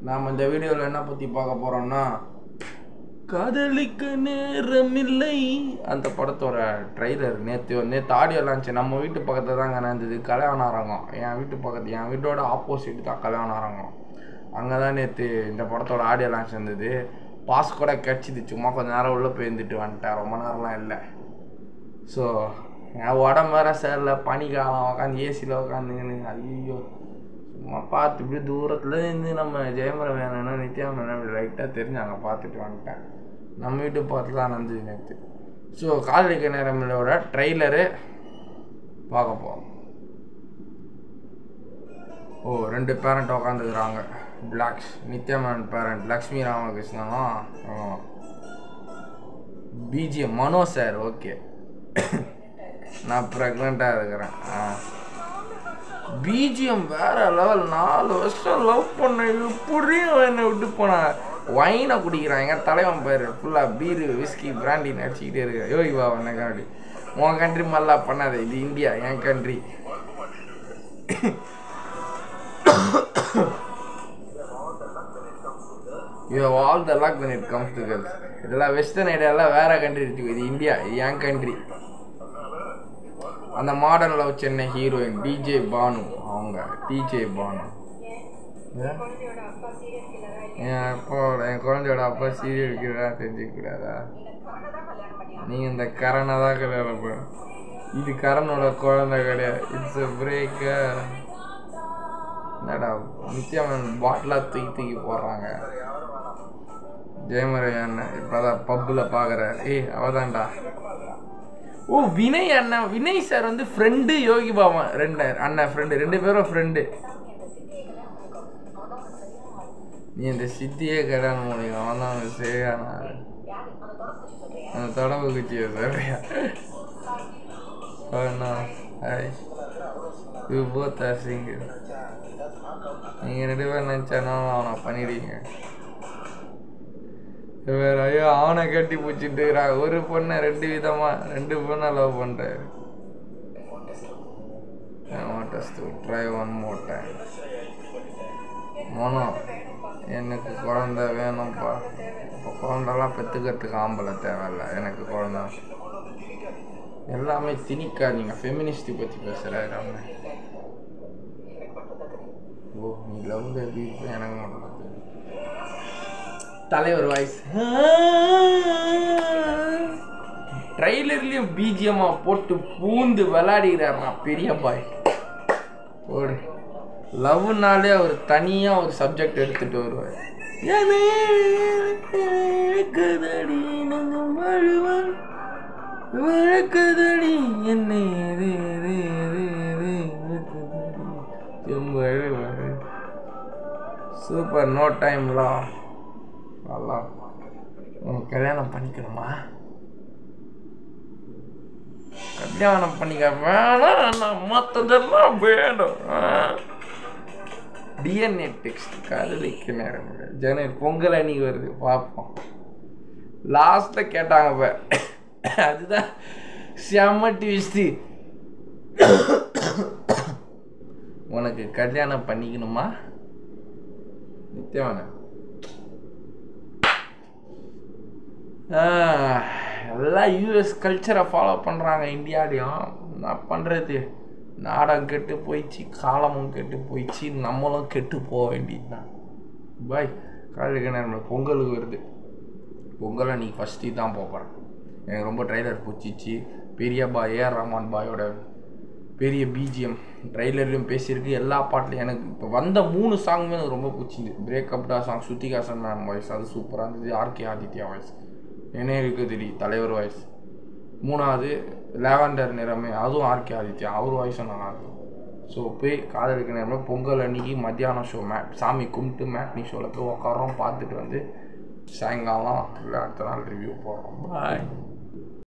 நாம் இந்த வீடியோவில் என்ன பற்றி பார்க்க போகிறோம்னா காதலிக்க நேரமில்லை அந்த படத்தோட ட்ரைலர் நேற்று ஆடியோ லான்ச் நம்ம வீட்டு பக்கத்தில் தாங்க நடந்தது. கல்யாண அரங்கம் என் வீட்டோட ஆப்போசிட் தான் கல்யாண அரங்கம். அங்கே தான் நேற்று இந்த படத்தோட ஆடியோ லான்ச் இருந்தது. பாஸ் கூட கிடச்சிது. சும்மா கொஞ்சம் நேரம் உள்ளே போயிருந்துட்டு வந்துட்டேன். ரொம்ப நேரம்லாம் இல்லை. ஸோ என் உடம்பு வேறு சரியில்லை. பனிக்காலம் உட்காந்து ஏசியில் உட்காந்துங்கன்னு ஐயோ சும்மா பார்த்து இப்படி தூரத்தில் இருந்து நம்ம ஜெயமர வேணும்னா நித்யா மேனம் இப்படி லைட்டாக தெரிஞ்சாங்க. பார்த்துட்டு வந்துட்டேன். நம்ம வீட்டு பார்த்து தான் நடந்தது நேற்று. ஸோ காதலிக்க நேரமில்லோட ட்ரெய்லரு பார்க்க போகிறோம். ஓ 2 பேரண்ட் உட்காந்துக்கிறாங்க. பிளாக்ஸ் நித்யா மேனன் பேரண்ட் லக்ஷ்மி ராமகிருஷ்ணனும் பிஜிஎம் மனோ சார். ஓகே நான் ப்ரெக்னெண்ட்டாக இருக்கிறேன். பிஜிஎம் வேற லெவல். 4 வருஷம் லவ் பண்ண இப்படியும் என்னை விட்டு போனேன். வைனை குடிக்கிறாங்க. தலைவன் பேர் ஃபுல்லாக பீரு விஸ்கி பிராண்டி நடிச்சுக்கிட்டே இருக்கு. யோகி பாபா என்ன கண்ட்ரி உன் கண்ட்ரி மாதிரிலாம் பண்ணாது. இது இந்தியா, என் country. You have all the luck when it comes to girls. இதெல்லாம் வெஸ்டர்ன் ஐடியாலாம் வேற கண்ட்ரி இருக்கு. இது இந்தியா, என் கண்ட்ரி. அந்த modern love Chennai heroine DJ Bhanu. அவங்க டிஜே பானு என் குழந்தையோட அப்பா சீரியல் இருக்கிறதா தெரிஞ்சுக்கூடாதா? நீங்கள் இந்த கரனை தான் கல்யாணம் பண்ண. இது கரனோட குழந்தை கிடையாது. இட்ஸ் எ பிரேக்க. என்னடா நித்யாமன் பாட்டிலாக தூக்கி போடுறாங்க. ஜெயமர அண்ணன் இப்போதான் பப்பில் பார்க்குறாரு. அவதான்டா. ஓ வினய் அண்ணன். வினய் சார் வந்து ஃப்ரெண்டு யோகி பாபா. 2 அண்ணன் ஃப்ரெண்டு. 2 பேரும் ஃப்ரெண்டு. நீ இந்த சித்தியே கல்யாணம் முடியும். அவன் தான் அவனுக்கு சரியான அந்த தொடர்பு குச்சியை சொல்றியா? Hi you both are single. நீங்கள் 2 பேர் நினச்சாலும் அவனை பண்ணிடுவீங்க. வேற ஐயோ அவனை கட்டி பிடிச்சிட்டு ஒரு பொண்ணை 2 விதமாக 2 பொண்ணை லவ் பண்ணுறாரு. Try one more time. Mono எனக்கு குழந்த வேணும்ப்பா. இப்போ குழந்தெல்லாம் பெற்றுக்கிறதுக்கு ஆம்பளை தேவையில்ல. எனக்கு குழந்த எல்லாமே திணிக்காதீங்க. ஃபெமினிஸ்டி பற்றி பேசுகிறாங்க. ஓ நீ லவ் எப்படி இருக்கு எனக்கு மட்டும் தலைவர் வாய்ஸ். ட்ரெய்லர்லேயும் பிஜிஎம்மா போட்டு பூந்து விளையாடிக்கிறாருண்ணா பெரிய பாய். ஒரு லவ்னாலே அவர் தனியாக ஒரு சப்ஜெக்ட் எடுத்துகிட்டு வருவார். வழக்கதடி என்னை சூப்பர். நோ டைம்லாம் நல்லா. உனக்கு கல்யாணம் பண்ணிக்கணுமா? கல்யாணம் பண்ணிக்க வேணாம். மற்றதெல்லாம் வேணும். டிஎன்ஏ டெக்ஸ்ட் காதலிக்க நேரம் ஜனவரி பொங்கல் அன்னைக்கு வருது. பார்ப்போம். லாஸ்ட்டில் கேட்டாங்க இப்போ. அதுதான் செம்ம ட்விஸ்ட். உனக்கு கல்யாணம் பண்ணிக்கணுமா நித்யவான? எல்லாம் யூஎஸ் கல்ச்சரை ஃபாலோ பண்ணுறாங்க. இந்தியாலையும் என்ன பண்ணுறது? நாடம் கெட்டு போயிடுச்சு, காலமும் கெட்டு போயிடுச்சு, நம்மளும் கெட்டு போக வேண்டியது தான். பாய் காலைக்கு நேரம் பொங்கலுக்கு வருது. பொங்கல் அன்றைக்கி ஃபஸ்ட்டு தான் போகிறேன். எனக்கு ரொம்ப ட்ரைலர் பிடிச்சிச்சு. பெரிய பாய் ஏஆர் ரஹ்மான் பாயோட பெரிய பிஜிஎம் ட்ரைலர்லையும் பேசியிருக்கு. எல்லா பாட்டிலையும் எனக்கு இப்போ வந்த 3 சாங்குமே எனக்கு ரொம்ப பிடிச்சிருந்து. பிரேக்கப்டா சாங் ஸ்ருதிஹாசன் மேம் வாய்ஸ் அது சூப்பராக இருந்தது. RK Aditya voice. என்ன இருக்குது தலைவர் வாய்ஸ். 3வது லாவெண்டர் நிறமே அதுவும் ஆர்கே ஆதித்யா அவர் வாய்ஸும் நல்லாயிருக்கும். ஸோ போய் காதலிக்க நேரம் பொங்கல் அன்றைக்கி மத்தியானம் ஷோ சாமி கும்பிட்டு மேட்னி ஷோவில் போய் உட்காரோம். பார்த்துட்டு வந்து சாயங்காலம் இல்லை அடுத்த நாள் ரிவ்யூ போடுறோம். பாய்.